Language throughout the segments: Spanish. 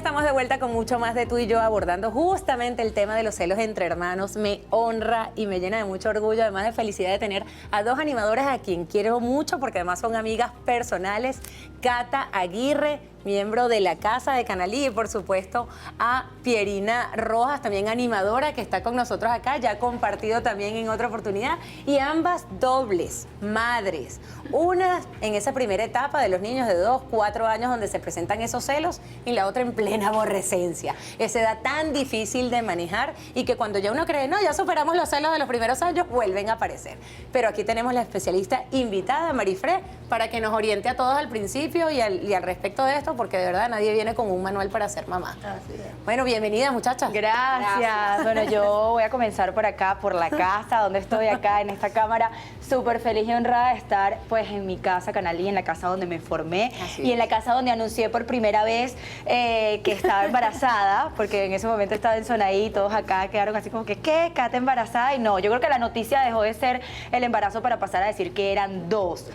estamos de vuelta con mucho más de Tú y Yo, abordando justamente el tema de los celos entre hermanos. Me honra y me llena de mucho orgullo, además de felicidad, de tener a dos animadoras a quien quiero mucho porque además son amigas personales. Cata Aguirre, miembro de la Casa de Canalí, y por supuesto a Pierina Rojas, también animadora, que está con nosotros acá, ya ha compartido también en otra oportunidad, y ambas dobles madres, una en esa primera etapa de los niños de 2, 4 años donde se presentan esos celos, y la otra en plena aborrecencia, esa edad tan difícil de manejar y que cuando ya uno cree, no, ya superamos los celos de los primeros años, vuelven a aparecer. Pero aquí tenemos la especialista invitada, Marifré, para que nos oriente a todos al principio y al respecto de esto, porque de verdad nadie viene con un manual para ser mamá. Así es. Bueno, bienvenida, muchachas. Gracias. Bueno, yo voy a comenzar por acá, por la casa, donde estoy acá en esta cámara. Súper feliz y honrada de estar pues en mi casa Canalí, en la casa donde me formé y en la casa donde anuncié por primera vez que estaba embarazada, porque en ese momento estaba en Sonaí y todos acá quedaron así como que, ¿qué? ¿Cata embarazada? Y no, yo creo que la noticia dejó de ser el embarazo para pasar a decir que eran 2.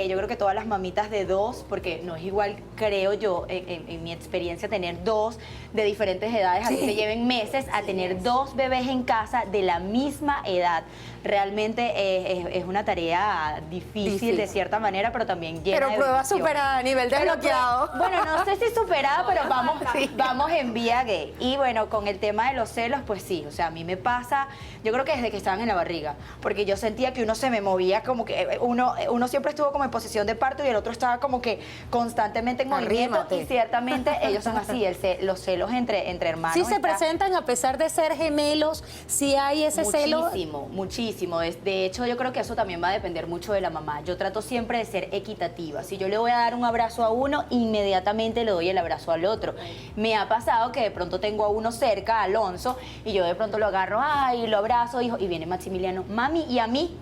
Yo creo que todas las mamitas de 2, porque no es igual, creo yo, en mi experiencia, tener 2 de diferentes edades, así se lleven meses, a tener 2 bebés en casa de la misma edad. Realmente es una tarea difícil de cierta manera, pero también llena de prueba superada a nivel desbloqueado. Bueno, no sé si superada, pero vamos en vía gay. Y bueno, con el tema de los celos, pues sí, o sea, a mí me pasa, yo creo que desde que estaban en la barriga, porque yo sentía que uno se me movía como que, uno siempre estuvo como en posición de parto y el otro estaba como que constantemente en movimiento. Y ciertamente ellos son así, los celos entre hermanos. Sí se presentan a pesar de ser gemelos, sí hay ese celo. Muchísimo, muchísimo. De hecho, yo creo que eso también va a depender mucho de la mamá. Yo trato siempre de ser equitativa. Si yo le voy a dar un abrazo a uno, inmediatamente le doy el abrazo al otro. Me ha pasado que de pronto tengo a uno cerca, a Alonso, y yo de pronto lo agarro, ay, lo abrazo, hijo, y viene Maximiliano, mami, ¿y a mí?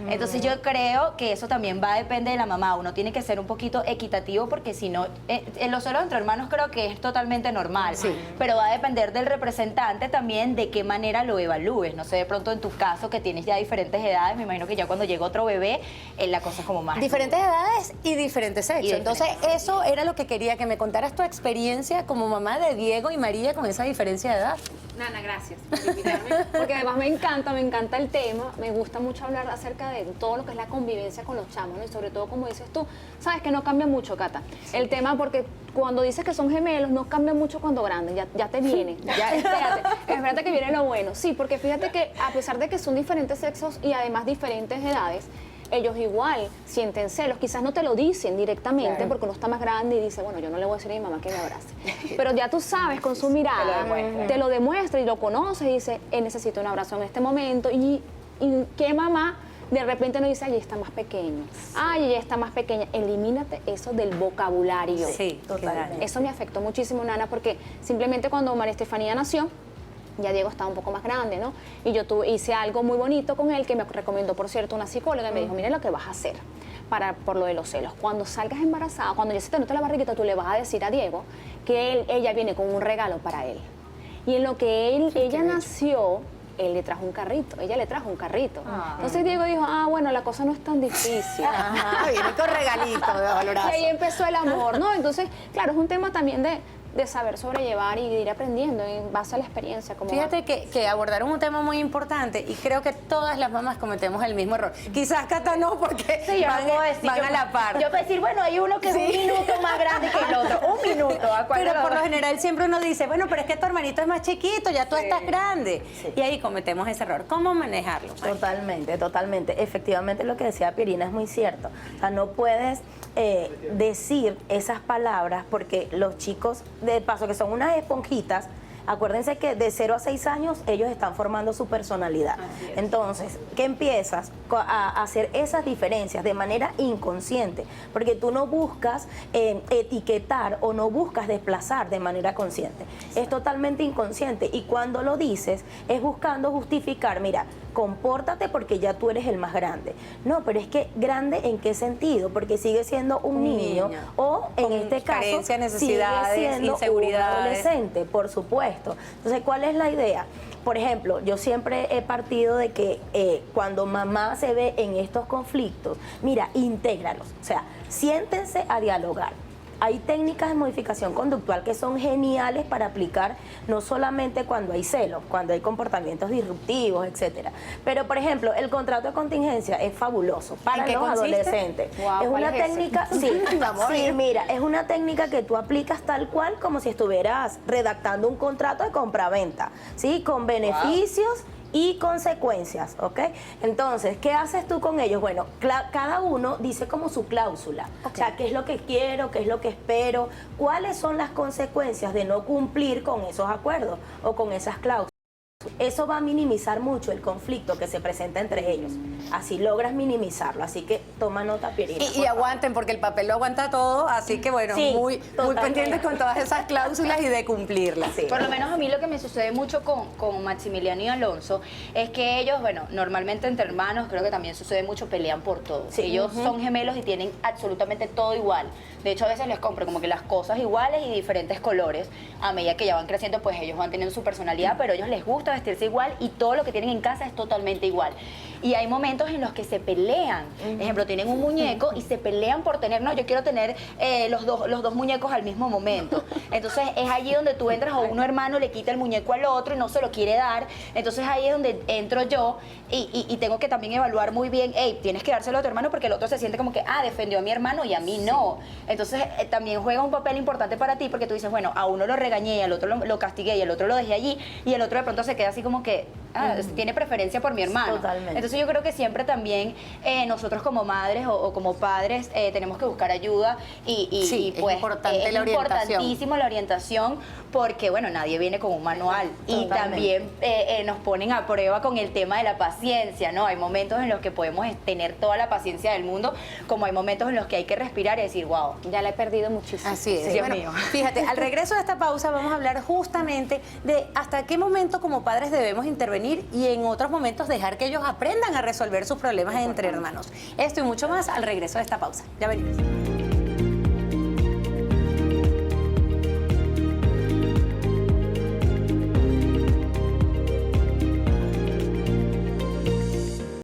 Entonces yo creo que eso también va a depender de la mamá. Uno tiene que ser un poquito equitativo porque si no, en los celos entre hermanos creo que es totalmente normal, pero va a depender del representante también de qué manera lo evalúes. No sé, de pronto en tu caso que tienes ya diferentes edades, me imagino que ya cuando llega otro bebé, la cosa es como más... Diferentes edades y diferentes sexos. Entonces eso era lo que quería, que me contaras tu experiencia como mamá de Diego y María con esa diferencia de edad. Nana, gracias por invitarme, porque además me encanta el tema, me gusta mucho hablar acerca de todo lo que es la convivencia con los chamos, ¿no? Y sobre todo, como dices tú, sabes que no cambia mucho, Cata, el tema, porque cuando dices que son gemelos, no cambia mucho cuando grandes, ya te viene, ya espérate que viene lo bueno. Sí, porque fíjate que a pesar de que son diferentes sexos y además diferentes edades, ellos igual sienten celos, quizás no te lo dicen directamente porque uno está más grande y dice, bueno, yo no le voy a decir a mi mamá que me abrace. Pero ya tú sabes con su mirada, te lo demuestra y lo conoces y dice, él necesita un abrazo en este momento. Y qué mamá de repente nos dice, ay, está más pequeño, ay, ella está más pequeña. Elimínate eso del vocabulario. Sí, totalmente. Eso me afectó muchísimo, Nana, porque simplemente cuando María Estefanía nació, ya Diego estaba un poco más grande, ¿no? Y yo hice algo muy bonito con él, que me recomendó, por cierto, una psicóloga, y me dijo, mira lo que vas a hacer por lo de los celos. Cuando salgas embarazada, cuando ya se te note la barriguita, tú le vas a decir a Diego que ella viene con un regalo para él. Y en lo que ella nació, él le trajo un carrito, ella le trajo un carrito. Entonces Diego dijo, bueno, la cosa no es tan difícil. Viene con regalito de valorazo. Y ahí empezó el amor, ¿no? Entonces, claro, es un tema también de saber sobrellevar y de ir aprendiendo en base a la experiencia. Fíjate que abordaron un tema muy importante y creo que todas las mamás cometemos el mismo error. Quizás Cata no, porque van a la par. Yo puedo decir, bueno, hay uno que es un minuto más grande que el otro, un minuto. Pero por lo general siempre uno dice, bueno, pero es que tu hermanito es más chiquito, ya tú estás grande. Y ahí cometemos ese error. ¿Cómo manejarlo? Totalmente, totalmente. Efectivamente lo que decía Pierina es muy cierto. O sea, no puedes decir esas palabras porque los chicos, de paso, que son unas esponjitas, acuérdense que de 0 a 6 años ellos están formando su personalidad. Entonces, ¿qué empiezas a hacer esas diferencias de manera inconsciente? Porque tú no buscas etiquetar o no buscas desplazar de manera consciente. Es totalmente inconsciente y cuando lo dices es buscando justificar, mira, compórtate porque ya tú eres el más grande. No, pero es que grande ¿en qué sentido? Porque sigue siendo un niño o en este caso carencias, necesidades, sigue siendo inseguridades. un adolescente, por supuesto. Entonces, ¿cuál es la idea? Por ejemplo, yo siempre he partido de que cuando mamá se ve en estos conflictos, mira, intégralos. O sea, siéntense a dialogar. hay técnicas de modificación conductual que son geniales para aplicar no solamente cuando hay celos, cuando hay comportamientos disruptivos, etcétera. Pero, por ejemplo, el contrato de contingencia es fabuloso para ¿En qué los consiste? adolescentes. Guau, Es ¿cuál una es ese? técnica, sí, mira, es una técnica que tú aplicas tal cual como si estuvieras redactando un contrato de compraventa, ¿sí? Con beneficios y consecuencias, ¿ok? Entonces, ¿qué haces tú con ellos? Bueno, cada uno dice como su cláusula, o sea, qué es lo que quiero, qué es lo que espero, cuáles son las consecuencias de no cumplir con esos acuerdos o con esas cláusulas. Eso va a minimizar mucho el conflicto que se presenta entre ellos. Así logras minimizarlo. Así que toma nota, Pierina. Y aguanten, porque el papel lo aguanta todo, así que bueno, Sí, muy totalmente. pendientes con todas esas cláusulas y de cumplirlas. Sí. Por lo menos a mí lo que me sucede mucho con Maximiliano y Alonso es que ellos, bueno, normalmente entre hermanos creo que también sucede mucho, pelean por todo. Sí. Ellos son gemelos y tienen absolutamente todo igual. De hecho, a veces les compro como que las cosas iguales y diferentes colores. A medida que ya van creciendo, pues ellos van teniendo su personalidad, pero a ellos les gusta vestirse igual y todo lo que tienen en casa es totalmente igual. Y hay momentos en los que se pelean. Por ejemplo, tienen un muñeco y se pelean por tener, no, yo quiero tener los dos muñecos al mismo momento. Entonces es allí donde tú entras o uno hermano le quita el muñeco al otro y no se lo quiere dar. Entonces ahí es donde entro yo y tengo que también evaluar muy bien, hey, tienes que dárselo a tu hermano porque el otro se siente como que, defendió a mi hermano y a mí no. Entonces también juega un papel importante para ti porque tú dices, bueno, a uno lo regañé, al otro lo castigué y al otro lo dejé allí y el otro de pronto se queda así como que, tiene preferencia por mi hermano. Totalmente. Entonces yo creo que siempre también nosotros como madres o como padres tenemos que buscar ayuda Sí, es pues importante es la orientación. importantísimo la orientación porque bueno, nadie viene con un manual y Totalmente. también nos ponen a prueba con el tema de la paciencia, ¿no? Hay momentos en los que podemos tener toda la paciencia del mundo, como hay momentos en los que hay que respirar y decir, wow, Ya la he perdido muchísimo. Así es. Dios Bueno, mío. fíjate, al regreso de esta pausa vamos a hablar justamente de hasta qué momento como padres debemos intervenir y en otros momentos dejar que ellos aprendan a resolver sus problemas entre hermanos. Esto y mucho más al regreso de esta pausa. Ya venimos.